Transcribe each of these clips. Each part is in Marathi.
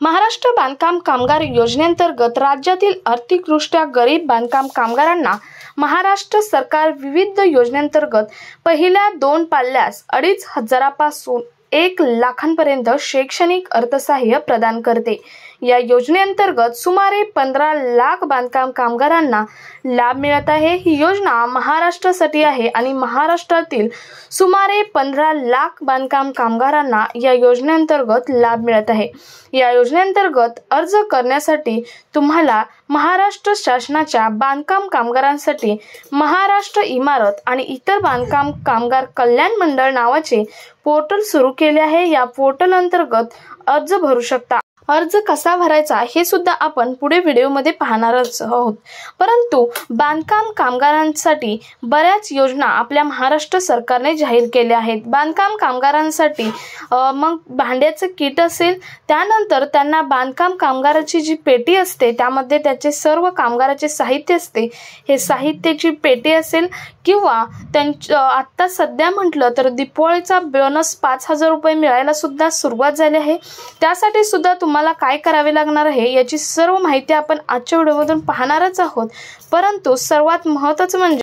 महाराष्ट्र बांधकाम कामगार योजनेअंतर्गत राज्यातील आर्थिकदृष्ट्या गरीब बांधकाम कामगारांना महाराष्ट्र सरकार विविध योजनेअंतर्गत पहिल्या 2 पाल्यास 2,500 पासून 1 लाखांपर्यंत शैक्षणिक अर्थसहाय्य प्रदान करते। या योजनेअंतर्गत सुमारे 15 लाख बांधकाम कामगारांना लाभ मिळत आहे। ही योजना महाराष्ट्रासाठी आहे आणि महाराष्ट्रातील सुमारे 15 लाख बांधकाम कामगारांना या योजनेअंतर्गत लाभ मिळत आहे। या योजनेअंतर्गत अर्ज करण्यासाठी तुम्हाला महाराष्ट्र शासनाच्या बांधकाम कामगारांसाठी महाराष्ट्र इमारत आणि इतर बांधकाम कामगार कल्याण मंडळ नावाचे पोर्टल सुरू केले आहे। या पोर्टल अंतर्गत अर्ज भरू शकता। अर्ज कसा भरायचा हे सुद्धा आपण पुढे व्हिडिओमध्ये पाहणारच आहोत। परंतु बांधकाम कामगारांसाठी बऱ्याच योजना आपल्या महाराष्ट्र सरकारने जाहीर केल्या आहेत। बांधकाम कामगारांसाठी मग भांड्याचं किट असेल, त्यानंतर त्यांना बांधकाम कामगाराची जी पेटी असते त्यामध्ये त्याचे सर्व कामगाराचे साहित्य असते, हे साहित्याची पेटी असेल किंवा त्यांच्या आता सध्या म्हटलं तर दिवाळीचा बोनस 5,000 रुपये मिळायला सुद्धा सुरुवात झाली आहे। त्यासाठी सुद्धा तुम्हाला काय करावे लागणार आहे याची सर्व माहिती आपण आजच्या व्हिडिओमधून पाहणारच आहोत। परंतु सर्वात महत्त्वाचं म्हणजे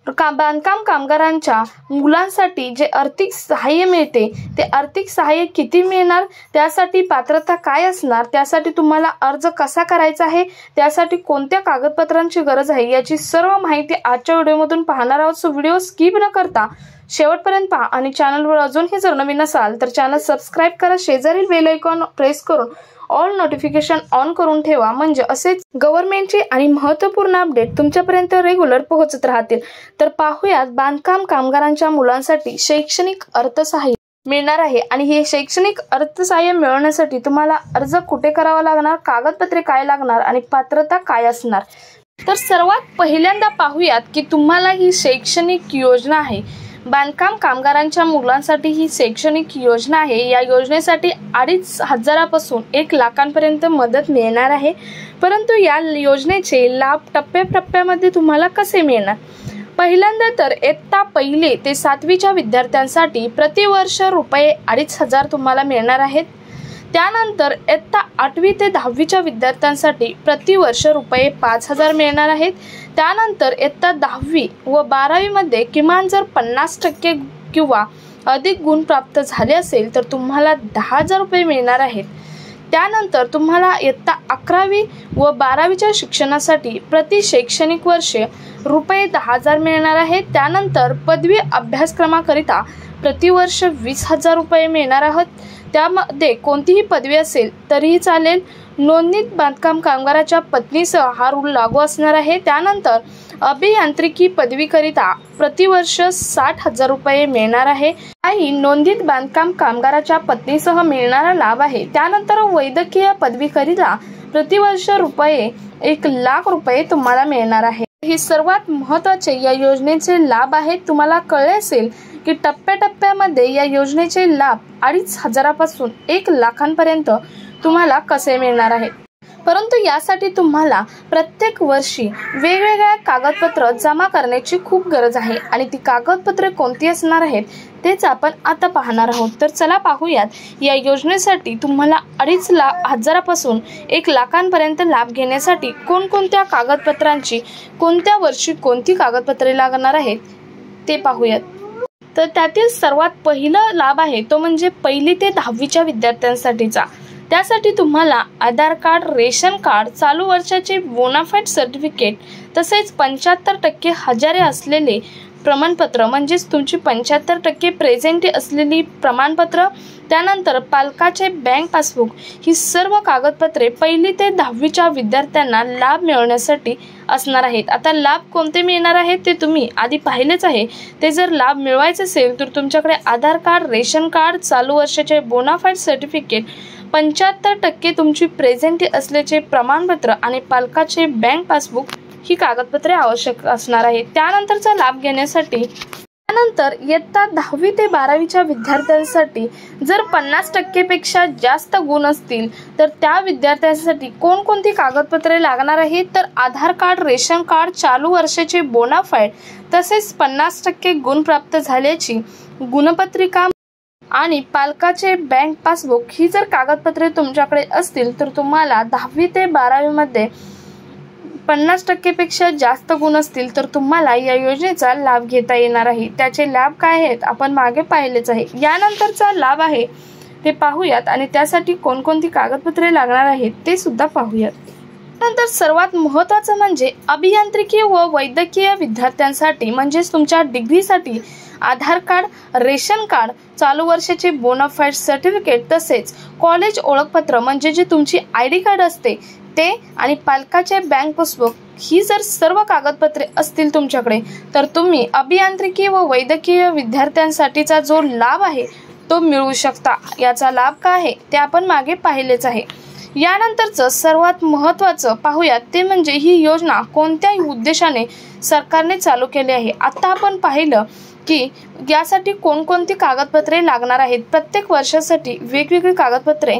बांधकाम कामगारांच्या मुलांसाठी जे आर्थिक सहाय्य मिळते ते आर्थिक सहाय्य किती मिळणार, त्यासाठी पात्रता काय असणार, त्यासाठी तुम्हाला अर्ज कसा करायचा आहे, त्यासाठी कोणत्या कागदपत्रांची गरज आहे याची सर्व माहिती आजच्या व्हिडिओमधून पाहणार आहोत। सो व्हिडिओ स्किप न करता शेवटपर्यंत पहा आणि चॅनलवर अजूनही जर नवीन असाल तर चॅनल सबस्क्राइब करा, शेजारील बेल आयकॉन प्रेस करून ऑल नोटिफिकेशन ऑन करून ठेवा, म्हणजे असेच गव्हर्नमेंटचे आणि महत्त्वपूर्ण अपडेट तुमच्यापर्यंत रेग्युलर पोहोचत राहतील। तर पाहूयात बांधकाम कामगारांच्या मुलांसाठी शैक्षणिक अर्थसहाय्य मिळणार आहे आणि हे शैक्षणिक अर्थसहाय्य मिळवण्यासाठी तुम्हाला अर्ज कुठे करावा लागणार, कागदपत्रे काय लागणार आणि पात्रता काय असणार। तर सर्वात पहिल्यांदा पाहूयात की तुम्हाला ही शैक्षणिक योजना आहे, बांधकाम कामगारांच्या मुलांसाठी ही शैक्षणिक योजना आहे। या योजनेसाठी 2,500 पासून 1 लाखांपर्यंत मदत मिळणार आहे। परंतु या योजनेचे लाभ टप्प्याटप्प्यामध्ये तुम्हाला कसे मिळणार। पहिल्यांदा तर इयत्ता 1 ते 7वीच्या विद्यार्थ्यांसाठी प्रतिवर्ष रुपये 2,500 तुम्हाला मिळणार आहेत। त्यानंतर इयत्ता 8वी ते 10वीच्या विद्यार्थ्यांसाठी प्रतिवर्ष रुपये 5,000 मिळणार आहेत। त्यानंतर इयत्ता 10वी व 12वी मध्ये किमान जर 50% किंवा अधिक गुण प्राप्त झाले असेल तर तुम्हाला 10,000 रुपये मिळणार आहेत। त्यानंतर तुम्हाला इयत्ता 11वी व 12वीच्या शिक्षणासाठी प्रति शैक्षणिक वर्ष रुपये 10,000 मिळणार आहेत। त्यानंतर पदवी अभ्यासक्रमाकरिता प्रतिवर्ष 20,000 रुपये मिळणार आहेत। त्यामध्ये कोणतीही पदवी असेल तरीही चालेल। नोंदणीत बांधकाम कामगाराच्या पत्नीसह हा रूल लागू असणार आहे। त्यानंतर अभियांत्रिकी पदवीकरिता प्रतिवर्ष 60,000 रुपये मिळणार आहे। काही नोंदणीत बांधकाम कामगाराच्या पत्नीसह मिळणारा लाभ आहे। त्यानंतर वैद्यकीय पदवीकरिता प्रतिवर्ष रुपये 1 लाख रुपये तुम्हाला मिळणार आहे। हे सर्वात महत्त्वाचे या योजनेचे लाभ आहेत। तुम्हाला कळले असेल की टप्प्याटप्प्यामध्ये या योजनेचे लाभ 2,500 पासून 1 लाखांपर्यंत तुम्हाला कसे मिळणार आहे। परंतु यासाठी तुम्हाला प्रत्येक वर्षी वेगवेगळ्या कागदपत्र जमा करण्याची खूप गरज आहे आणि ती कागदपत्रे कोणती असणार आहेत तेच आपण आता पाहणार आहोत। तर चला पाहूयात या योजनेसाठी तुम्हाला 2,500 पासून 1 लाखांपर्यंत लाभ घेण्यासाठी कोणकोणत्या कागदपत्रांची कोणत्या वर्षी कोणती कागदपत्रे लागणार आहेत ते पाहूयात। तर त्यातील सर्वात पहिला लाभ आहे तो म्हणजे 1ली ते 10वीच्या विद्यार्थ्यांसाठीचा। त्यासाठी तुम्हाला आधार कार्ड, रेशन कार्ड, चालू वर्षाचे बोनाफाईड सर्टिफिकेट तसेच 75% हजेरी असलेले प्रमाणपत्र, म्हणजेच तुमची 75% प्रेझेंटी असलेली प्रमाणपत्र, त्यानंतर पालकाचे बँक पासबुक, ही सर्व कागदपत्रे 1ली ते 10वीच्या विद्यार्थ्यांना लाभ मिळवण्यासाठी असणार आहेत। आता लाभ कोणते मिळणार आहेत ते तुम्ही आधी पाहिलेच आहे। ते जर लाभ मिळवायचे असेल तर तुमच्याकडे आधार कार्ड, रेशन कार्ड, चालू वर्षाचे बोनाफाईड सर्टिफिकेट, 75% तुमची प्रेझेंटी असल्याचे प्रमाणपत्र आणि पालकाचे बँक पासबुक ही कागदपत्रे आवश्यक असणार आहेत। त्यानंतरचा लाभ घेण्यासाठी त्यानंतर इयत्ता 10वी ते 12वीच्या विद्यार्थ्यांसाठी जर 50% पेक्षा जास्त गुण असतील तर त्या विद्यार्थ्यांसाठी कोणकोणती कागदपत्रे लागणार आहेत तर आधार कार्ड, रेशन कार्ड, चालू वर्षाचे बोनाफाईड तसेच 50% गुण प्राप्त झाल्याची गुणपत्रिका, आणि पालकाचे बँक पासबुक ही जर कागदपत्रे तुमच्याकडे असतील तर तुम्हाला 10वी ते 12वी मध्ये 50% पेक्षा जास्त गुण असतील तर तुम्हाला या योजनेचा लाभ घेता येणार आहे। त्याचे लाभ काय आहेत आपण मागे पाहिलेच आहे। यानंतरचा लाभ आहे ते पाहूयात आणि त्यासाठी कोणकोणती कागदपत्रे लागणार आहेत ते सुद्धा पाहूयात। नंतर सर्वात महत्त्वाचं म्हणजे अभियांत्रिकी व वैद्यकीय विद्यार्थ्यांसाठी म्हणजेच तुमच्या डिग्रीसाठी आधार कार्ड, रेशन कार्ड, चालू वर्षाचे बोनाफाईड सर्टिफिकेट तसेच कॉलेज ओळखपत्र म्हणजे जे तुमची ID कार्ड असते ते आणि पालकाचे बँक पासबुक ही जर सर्व कागदपत्रे असतील तुमच्याकडे तर तुम्ही अभियांत्रिकी व वैद्यकीय विद्यार्थ्यांसाठीचा जो लाभ आहे तो मिळवू शकता। याचा लाभ काय आहे ते आपण मागे पाहिलेच आहे। यानंतरचं सर्वात महत्त्वाचं पाहूयात ते म्हणजे ही योजना कोणत्या उद्देशाने सरकारने चालू केली आहे। आता आपण पाहिलं की यासाठी कोणकोणती कागदपत्रे लागणार आहेत। प्रत्येक वर्षासाठी वेगवेगळी कागदपत्रे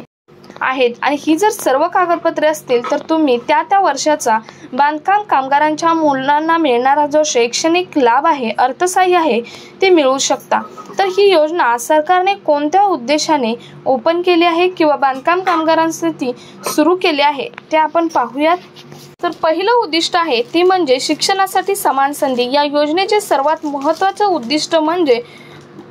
आहेत आणि ही जर सर्व कागदपत्रे असतील तर तुम्ही त्या वर्षाचा बांधकाम कामगारांच्या मुलांना मिळणारा जो शैक्षणिक लाभ आहे, अर्थसहाय्य आहे ते मिळवू शकता। तर ही योजना सरकारने कोणत्या उद्देशाने ओपन केली आहे किंवा बांधकाम कामगारांसाठी सुरू केली आहे ते आपण पाहूयात। तर पहिलं उद्दिष्ट आहे ते म्हणजे शिक्षणासाठी समान संधी। या योजनेचे सर्वात महत्त्वाचं उद्दिष्ट म्हणजे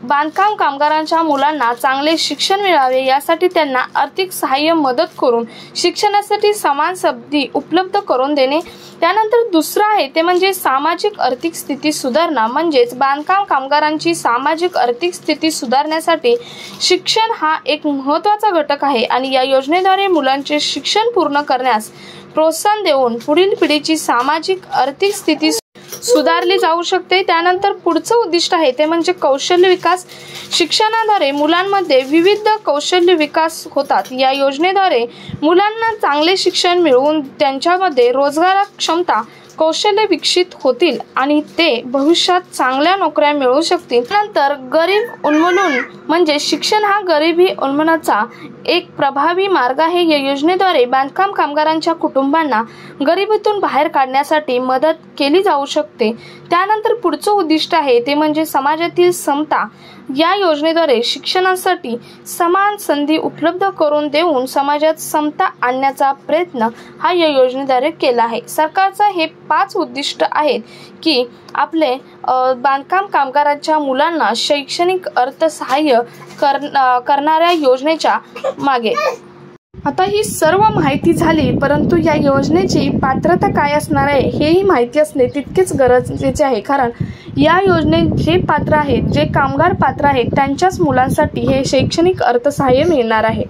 बांधकाम कामगारांच्या मुलांना चांगले शिक्षण मिळावे यासाठी त्यांना आर्थिक सहाय्य मदत करून शिक्षणासाठी समान संधी उपलब्ध करून देणे। त्यानंतर दुसरं आहे ते म्हणजे सामाजिक आर्थिक स्थिती सुधारणा म्हणजेच बांधकाम कामगारांची सामाजिक आर्थिक स्थिती सुधारण्यासाठी शिक्षण हा एक महत्त्वाचा घटक आहे आणि या योजनेद्वारे मुलांचे शिक्षण पूर्ण करण्यास प्रोत्साहन देऊन पुढील पिढीची सामाजिक आर्थिक स्थिती सुधारली जाऊ शकते। त्यानंतर पुढचं उद्दिष्ट आहे ते म्हणजे कौशल्य विकास। शिक्षणाद्वारे मुलांमध्ये विविध कौशल्य विकास होतात। या योजनेद्वारे मुलांना चांगले शिक्षण मिळवून त्यांच्यामध्ये रोजगार क्षमता कौशल्य विकसित होतील आणि ते भविष्यात चांगल्या नोकऱ्या मिळवू शकतील। नंतर गरीब उन्मूलन म्हणजे शिक्षण हा गरिबी उन्मूलनाचा एक प्रभावी मार्ग आहे। या योजनेद्वारे बांधकाम कामगारांच्या कुटुंबांना गरिबीतून बाहेर काढण्यासाठी मदत केली जाऊ शकते। त्यानंतर पुढचं उद्दिष्ट आहे ते म्हणजे समाजातील समता। या योजनेद्वारे शिक्षणासाठी समान संधी उपलब्ध करून देऊन समाजात समता आणण्याचा प्रयत्न हा या योजनेद्वारे केला आहे। सरकारचा हे 5 उद्दिष्ट आहेत की आपले बांधकाम कामगारांच्या मुलांना शैक्षणिक अर्थसहाय्य करणाऱ्या योजनेच्या मागे। आता ही सर्व माहिती झाली, परंतु या योजनेची पात्रता काय असणार आहे हेही माहिती असणे तितकेच गरजेचे आहे। कारण या योजनेत जे पात्र आहेत, जे कामगार पात्र आहेत त्यांच्याच मुलांसाठी हे शैक्षणिक अर्थसहाय्य मिळणार आहे।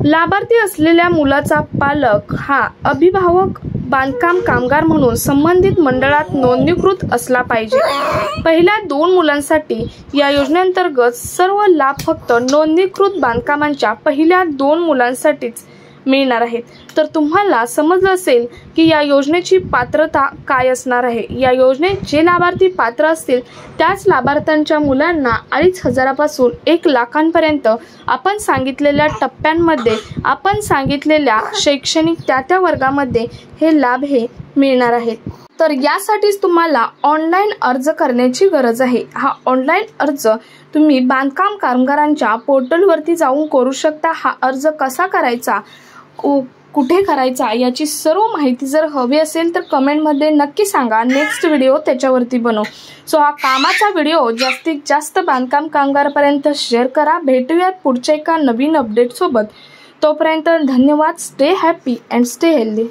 लाभार्थी असलेल्या मुलाचा पालक हा अभिभावक बांधकाम कामगार म्हणून संबंधित मंडळात नोंदणीकृत असला पाहिजे। पहिल्या 2 मुलांसाठी या योजनेअंतर्गत सर्व लाभ फक्त नोंदणीकृत बांधकामांच्या पहिल्या 2 मुलांसाठीच मिळणार आहेत। तर तुम्हाला समजलं असेल की या योजनेची पात्रता काय असणार आहे। या योजनेत जे लाभार्थी पात्र असतील त्याच लाभार्थ्यांच्या मुलांना 2,500 पासून 1 लाखांपर्यंत आपण सांगितलेल्या टप्प्यांमध्ये आपण सांगितलेल्या शैक्षणिक त्या वर्गामध्ये हे लाभ हे मिळणार आहेत। तर यासाठीच तुम्हाला ऑनलाईन अर्ज करण्याची गरज आहे। हा ऑनलाईन अर्ज तुम्ही बांधकाम कामगारांच्या पोर्टलवरती जाऊन करू शकता। हा अर्ज कसा करायचा, कुठे करायचा याची सर्व माहिती जर हवी असेल तर कमेंटमध्ये नक्की सांगा। नेक्स्ट व्हिडिओ त्याच्यावरती बनवू। सो हा कामाचा व्हिडिओ जास्तीत जास्त बांधकाम कामगारांपर्यंत शेअर करा। भेटूयात पुढच्या एका नवीन अपडेट सोबत। तोपर्यंत धन्यवाद। Stay happy and stay healthy.